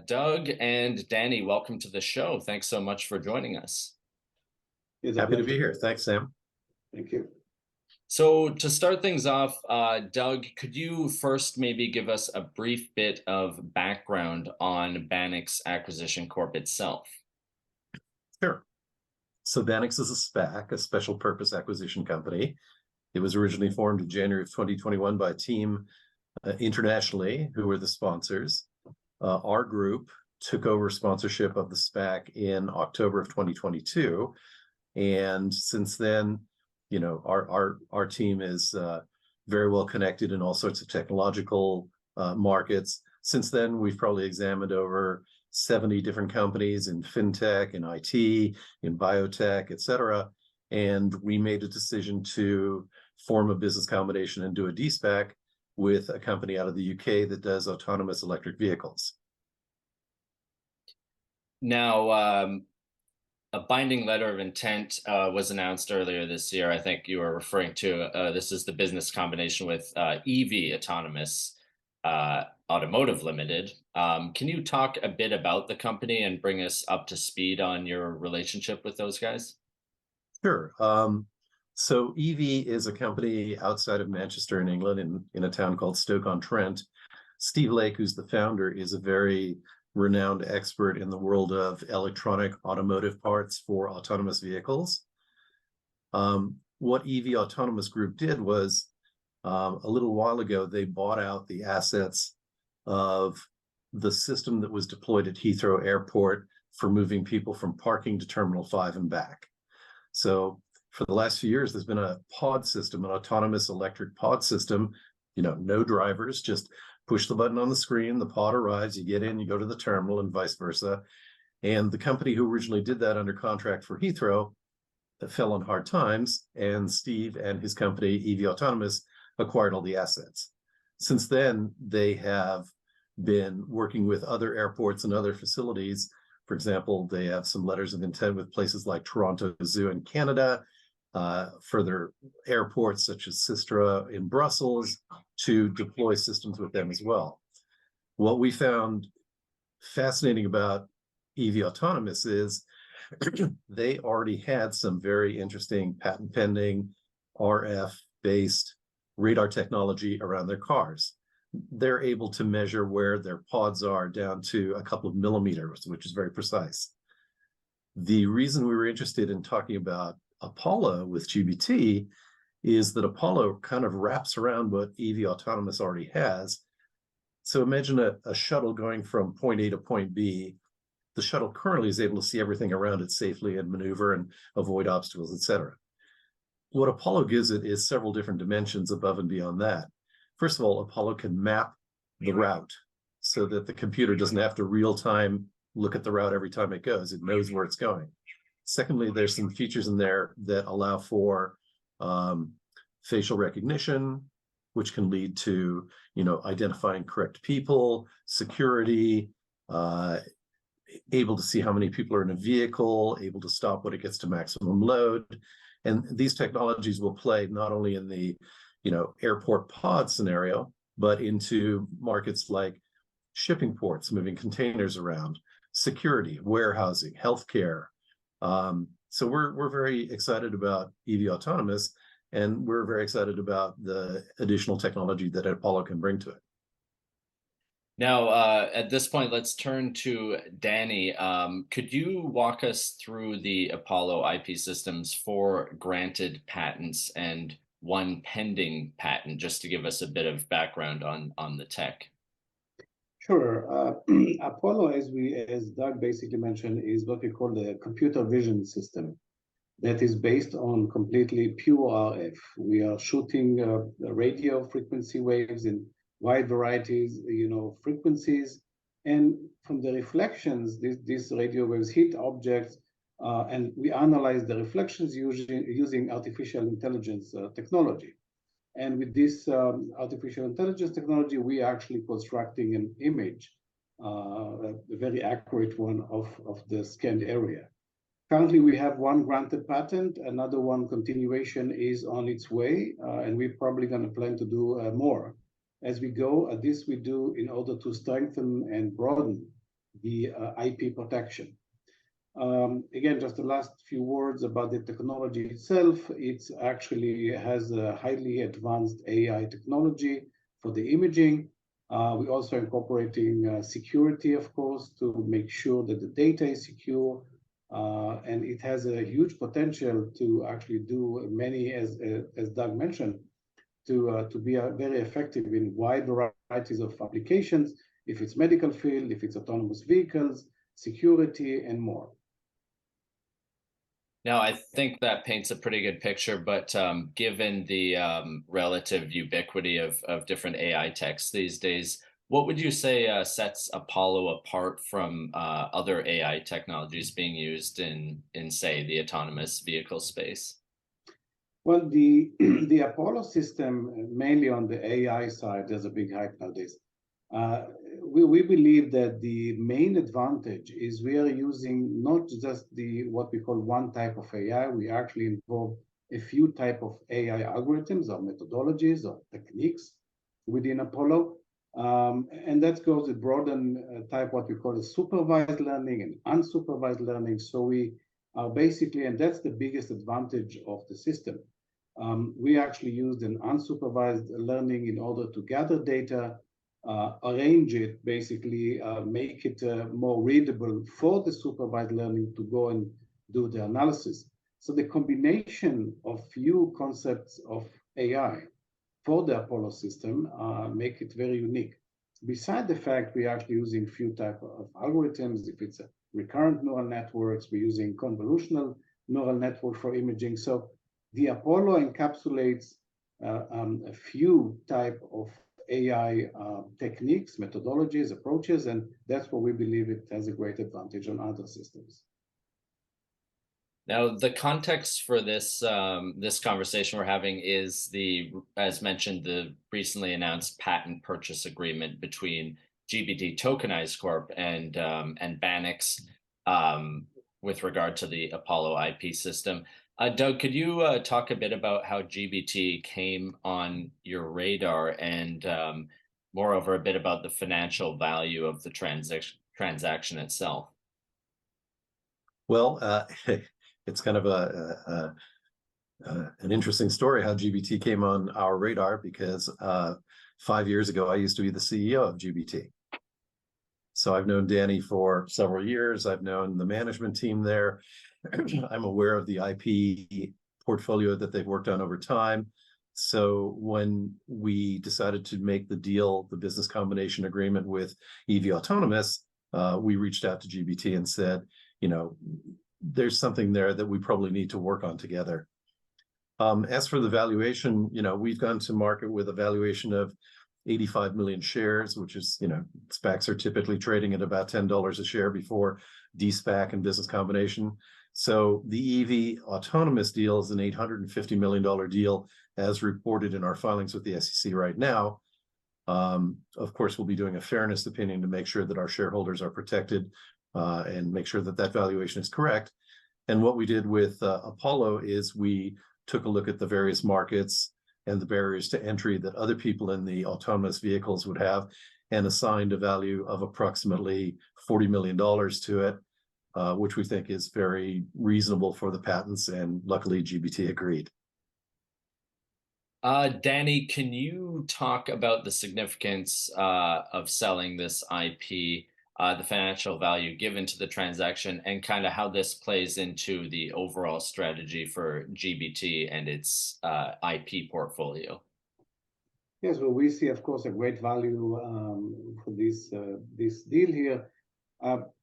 Doug and Danny, welcome to the show. Thanks so much for joining us. Happy to be here. Thanks, Sam. Thank you. So to start things off, Doug, could you first maybe give us a brief bit of background on Bannix Acquisition Corp itself? Sure. So Bannix is a SPAC, a special purpose acquisition company. It was originally formed in January of 2021 by a team internationally who were the sponsors. Our group took over sponsorship of the SPAC in October of 2022. And since then, you know, our team is very well connected in all sorts of technological markets. Since then, we've probably examined over 70 different companies in fintech, in IT, in biotech, et cetera. And we made a decision to form a business combination and do a de-SPAC with a company out of the UK that does autonomous electric vehicles. Now, a binding letter of intent was announced earlier this year. I think you were referring to this is the business combination with EV Autonomous Automotive Limited. Can you talk a bit about the company and bring us up to speed on your relationship with those guys? Sure. So EV is a company outside of Manchester in England in a town called Stoke-on-Trent. Steve Lake, who's the founder, is a very renowned expert in the world of electronic automotive parts for autonomous vehicles. What EV Autonomous Group did was a little while ago, they bought out the assets of the system that was deployed at Heathrow Airport for moving people from parking to Terminal 5 and back. So for the last few years, there's been a pod system, an autonomous electric pod system, you know, no drivers, just push the button on the screen, the pod arrives, you get in, you go to the terminal and vice versa. And the company who originally did that under contract for Heathrow fell on hard times, and Steve and his company, EV Autonomous, acquired all the assets. Since then, they have been working with other airports and other facilities. For example, they have some letters of intent with places like Toronto Zoo in Canada, further airports such as Sistra in Brussels, to deploy systems with them as well. What we found fascinating about EV Autonomous is they already had some very interesting patent pending RF-based radar technology around their cars. They're able to measure where their pods are down to a couple of millimeters, which is very precise. The reason we were interested in talking about Apollo with GBT is that Apollo kind of wraps around what EV Autonomous already has. So imagine a shuttle going from point A to point B. The shuttle currently is able to see everything around it safely and maneuver and avoid obstacles, etc. What Apollo gives it is several different dimensions above and beyond that. First of all, Apollo can map the route so that the computer doesn't have to real-time look at the route every time it goes. It knows where it's going. Secondly, there's some features in there that allow for facial recognition, which can lead to, you know, identifying correct people, security, able to see how many people are in a vehicle, able to stop when it gets to maximum load. And these technologies will play not only in the, you know, airport pod scenario, but into markets like shipping ports, moving containers around, security, warehousing, healthcare. So we're very excited about EV Autonomous, and we're very excited about the additional technology that Apollo can bring to it. Now, at this point, let's turn to Danny. Could you walk us through the Apollo IP systems, 4 granted patents and 1 pending patent, just to give us a bit of background on the tech? Sure. Apollo, as Doug basically mentioned, is what we call the computer vision system that is based on completely pure RF. We are shooting radio frequency waves in wide varieties, you know, frequencies, and from the reflections, these radio waves hit objects, and we analyze the reflections using artificial intelligence technology. And with this artificial intelligence technology, we are actually constructing an image, a very accurate one of the scanned area. Currently, we have 1 granted patent. Another one continuation is on its way, and we're probably going to plan to do more as we go. This we do in order to strengthen and broaden the IP protection. Again, just the last few words about the technology itself. It actually has a highly advanced AI technology for the imaging. We're also incorporating security, of course, to make sure that the data is secure. And it has a huge potential to actually do many, as Doug mentioned, to be very effective in wide varieties of applications, if it's medical field, if it's autonomous vehicles, security, and more. Now, I think that paints a pretty good picture, but given the relative ubiquity of different AI techs these days, what would you say sets Apollo apart from other AI technologies being used in say, the autonomous vehicle space? Well, the Apollo system, mainly on the AI side, there's a big hype nowadays. We believe that the main advantage is we are using not just what we call one type of AI. We actually involve a few type of AI algorithms or methodologies or techniques within Apollo. And that goes with broaden type, what we call a supervised learning and unsupervised learning. So we are basically, and that's the biggest advantage of the system. We actually used an unsupervised learning in order to gather data, arrange it, basically make it more readable for the supervised learning to go and do the analysis. So the combination of few concepts of AI for the Apollo system make it very unique. Beside the fact we're actually using few type of algorithms, if it's a recurrent neural networks, we're using convolutional neural network for imaging. So the Apollo encapsulates a few type of AI techniques, methodologies, approaches, and that's what we believe it has a great advantage on other systems. Now, the context for this this conversation we're having is as mentioned, the recently announced patent purchase agreement between GBT Tokenize Corp and Bannix with regard to the Apollo IP system. Doug, could you talk a bit about how GBT came on your radar and moreover, a bit about the financial value of the transaction itself? Well, it's kind of an interesting story how GBT came on our radar because 5 years ago, I used to be the CEO of GBT. So I've known Danny for several years. I've known the management team there. I'm aware of the IP portfolio that they've worked on over time. So when we decided to make the deal, the business combination agreement with EV Autonomous, we reached out to GBT and said, you know, there's something there that we probably need to work on together. As for the valuation, you know, we've gone to market with a valuation of 85 million shares, which is, you know, SPACs are typically trading at about $10 a share before de-SPAC and business combination. So the EV Autonomous deal is an $850 million deal as reported in our filings with the SEC right now. Of course, we'll be doing a fairness opinion to make sure that our shareholders are protected and make sure that that valuation is correct. And what we did with Apollo is we took a look at the various markets and the barriers to entry that other people in the autonomous vehicles would have and assigned a value of approximately $40 million to it, which we think is very reasonable for the patents, and luckily GBT agreed. Danny, can you talk about the significance of selling this IP, the financial value given to the transaction, and kind of how this plays into the overall strategy for GBT and its IP portfolio? Yes, well, we see, of course, a great value for this deal here.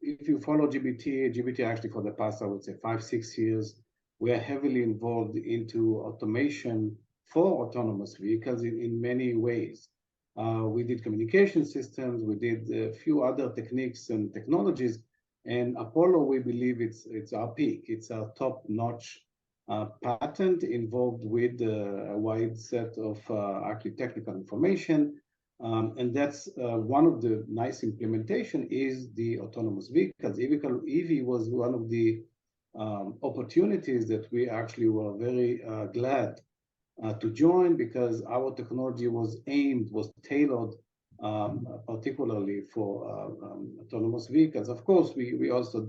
If you follow GBT actually for the past, I would say 5-6 years, we are heavily involved into automation for autonomous vehicles in many ways. We did communication systems, we did a few other techniques and technologies, and Apollo, we believe it's our peak. It's our top-notch patent involved with a wide set of actually technical information. And that's one of the nice implementation is the autonomous vehicles. EV was one of the opportunities that we actually were very glad to join, because our technology was tailored particularly for autonomous vehicles. Of course, we also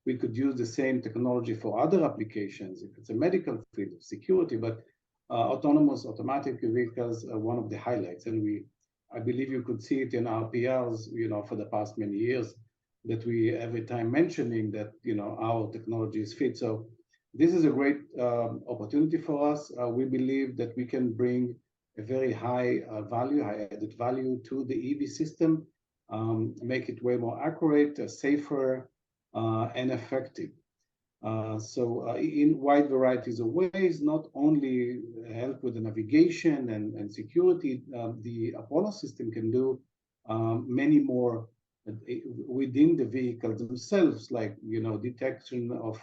we could use the same technology for other applications, if it's a medical field of security, but autonomous automatic vehicles are one of the highlights. And I believe you could see it in our PRs, for the past many years, that we every time mentioning that, our technology is fit. So this is a great opportunity for us. We believe that we can bring a very high added value to the EV system, make it way more accurate, safer, and effective. So in wide varieties of ways, not only help with the navigation and security, the Apollo system can do many more within the vehicles themselves, like detection of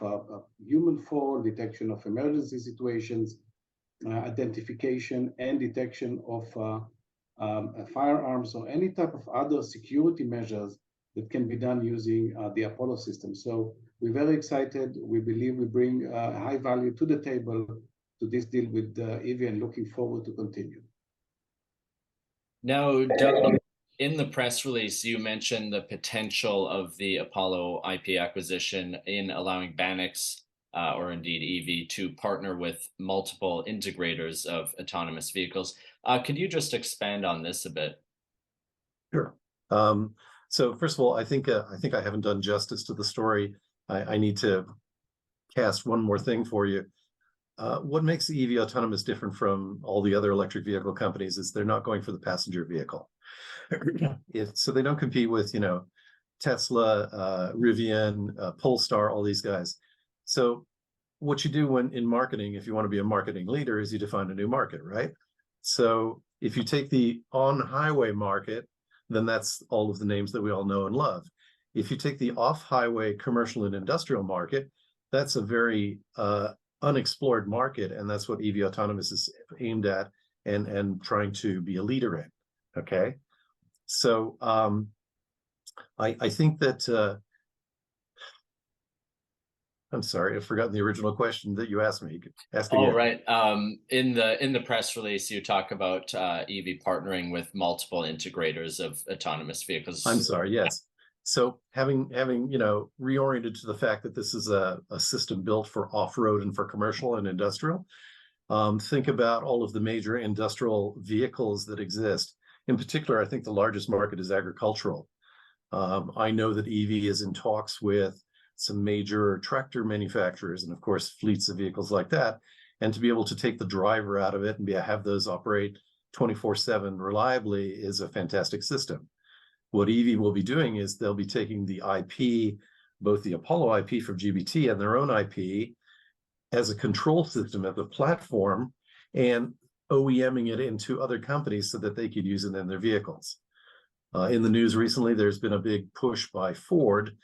human fall, detection of emergency situations, identification and detection of firearms or any type of other security measures that can be done using the Apollo system. So we're very excited. We believe we bring high value to the table to this deal with EV, and looking forward to continue. Now, Doug, in the press release, you mentioned the potential of the Apollo IP acquisition in allowing Bannix, or indeed EV, to partner with multiple integrators of autonomous vehicles. Could you just expand on this a bit? Sure. So first of all, I think I haven't done justice to the story. I need to cast one more thing for you. What makes EV Autonomous different from all the other electric vehicle companies is they're not going for the passenger vehicle. So they don't compete with, Tesla, Rivian, Polestar, all these guys. So what you do when in marketing, if you want to be a marketing leader, is you define a new market, right? So if you take the on-highway market, then that's all of the names that we all know and love. If you take the off-highway commercial and industrial market, that's a very unexplored market, and that's what EV Autonomous is aimed at and trying to be a leader in. Okay, so I think that I'm sorry, I've forgotten the original question that you asked me. You could ask again. Oh, right. In the press release, you talk about EV partnering with multiple integrators of autonomous vehicles. I'm sorry. Yes. So having reoriented to the fact that this is a system built for off-road and for commercial and industrial, think about all of the major industrial vehicles that exist. In particular, I think the largest market is agricultural. I know that EV is in talks with some major tractor manufacturers and, of course, fleets of vehicles like that. And to be able to take the driver out of it and have those operate 24/7 reliably is a fantastic system. What EV will be doing is they'll be taking the IP, both the Apollo IP from GBT and their own IP, as a control system of the platform and OEMing it into other companies so that they could use it in their vehicles. In the news recently, there's been a big push by Ford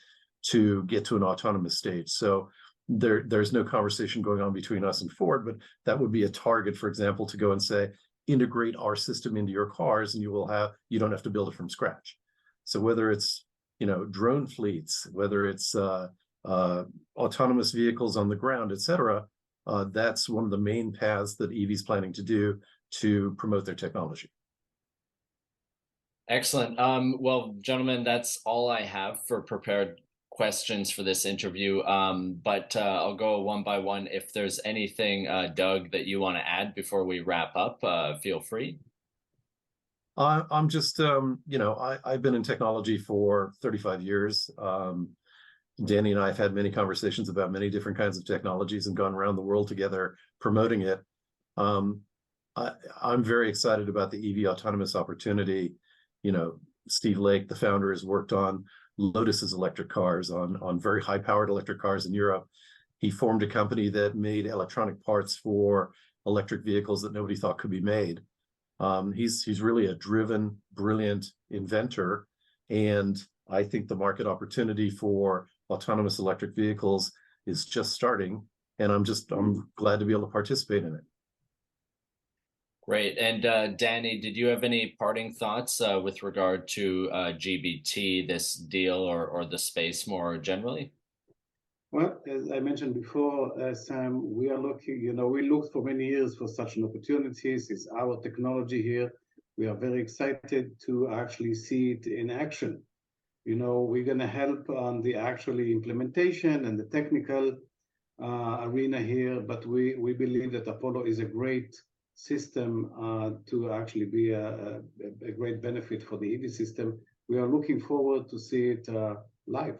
to get to an autonomous stage. So there's no conversation going on between us and Ford, but that would be a target, for example, to go and say, integrate our system into your cars and you don't have to build it from scratch. So whether it's, drone fleets, whether it's autonomous vehicles on the ground, et cetera, that's one of the main paths that EV is planning to do to promote their technology. Excellent. Well, gentlemen, that's all I have for prepared questions for this interview, but I'll go one by one. If there's anything, Doug, that you want to add before we wrap up, feel free. I'm just, I've been in technology for 35 years. Danny and I have had many conversations about many different kinds of technologies and gone around the world together promoting it. I'm very excited about the EV autonomous opportunity. Steve Lake, the founder, has worked on Lotus's electric cars, on very high-powered electric cars in Europe. He formed a company that made electronic parts for electric vehicles that nobody thought could be made. He's really a driven, brilliant inventor, and I think the market opportunity for autonomous electric vehicles is just starting, and I'm glad to be able to participate in it. Great. And Danny, did you have any parting thoughts with regard to GBT, this deal, or the space more generally? Well, as I mentioned before, Sam, we are looking, we looked for many years for such an opportunity. It's our technology here. We are very excited to actually see it in action. You know, we're going to help on the actually implementation and the technical arena here, but we believe that Apollo is a great system to actually be a great benefit for the EV system. We are looking forward to see it live.